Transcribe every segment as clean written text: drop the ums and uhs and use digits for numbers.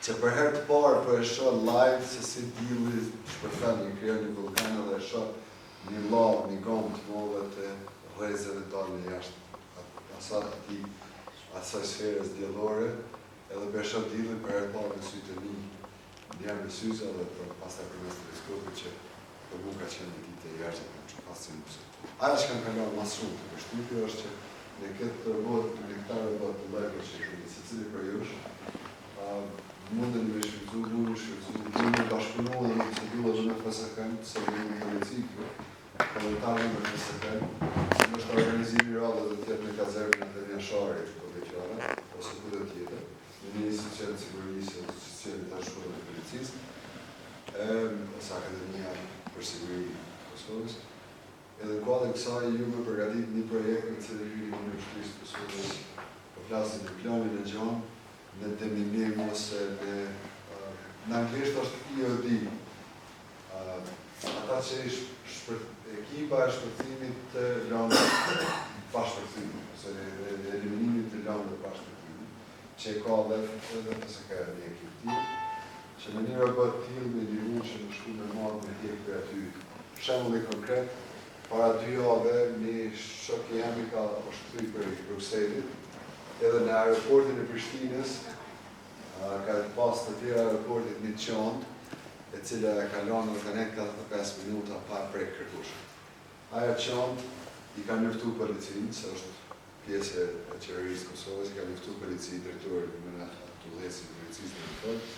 që për herë të parë për e shoh live se si dielli shpërthan një kryer një vulkan dhe e shoh një lavë, një gomë të mëdha të rrezeve dalin jashtë asaj sferës diellore, edhe për e shoh diellin për herë të parë me sy të mi, një me syze edhe pastaj përmes teleskopit që për mua ka qenë një ditë e jashtëzakonshme që fascinuese. Ajo që kanë kaluar më shumë të përshtypje është që në këtë botë të nektarë botë të lajve që kemi secili për jush, mundën me shfrytzu, me bashkëpunu dhe me procedurë me FSK-n, se në politikë, komentarë me FSK-n, është organizimi radhë dhe tjetë në kazerën dhe një shari, ose këtë tjetër, në një institucion të sigurisë, institucionit të shkollës të policisë, ose Akademia për Siguri Kosovës. Edhe në kuadër kësaj ju me përgatit një projekt në cilë hyri në Ministrisë të Kosovës, po flasin në planin e gjanë, në deminim ose në anglisht është EOD. Ata që ekipa e shpërthimit të lëndëve pa shpërthimit, ose eliminimit të lëndëve pa shpërthimit, që ka dhe FSK një ekip tillë, që në një robot tillë me liru që në shku me marrë me tjekë për aty. Shembull i konkret, para 2 javë një shok i jemi ka shkëthy për Brukselit, edhe në aeroportin e Prishtinës, ka pas të tjera aeroportit një qëndë, e cila e kalon në kanet 45 minuta pa prej kërkush. Aja qëndë i ka njëftu policinë, se është pjesë e qeverisë Kosovës, i ka njëftu polici drejtori në të udhëheqësit të policisë në Kosovë.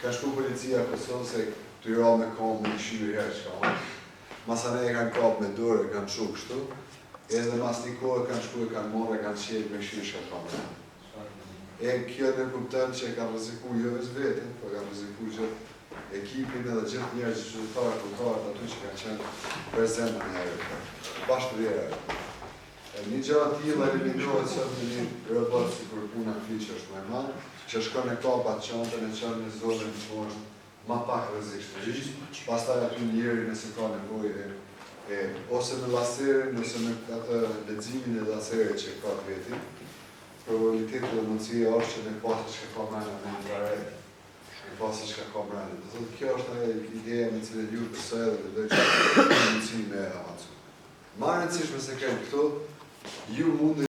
Ka shku policia Kosovës e të i ra me kom me i shyrë herë që ka onë. Masane e kanë kap me dorë, kanë shu kështu, edhe mas një kohë kanë shku e kanë morë e kanë qelë me shyrë që ka onë. E kjo në kuptën që e kanë rreziku jo veç vetën, po kanë rreziku që ekipin edhe gjithë njerëz qytetarë, kontarët aty që kanë qenë prezent në aeroport. Bashkë të aeroport. Një gjëra tillë eliminohet sot me një robot si kur puna fli që është më e madh, që shkon e kapat çantën e çon në zonën që është më pak rrezikshme. Pastaj aty njëri nëse ka nevojë ose me laserin ose me atë leximin e laserit që ka veti. Probabiliteti dhe mundësia është që në pasë që ka mërëna me infrared, në pasë që ka mërëna. Dhe thotë, kjo është ajo ideja me cilë ju përse edhe dhe që mundësi me avancu. Ma rëndësishme se kemë këto, ju mund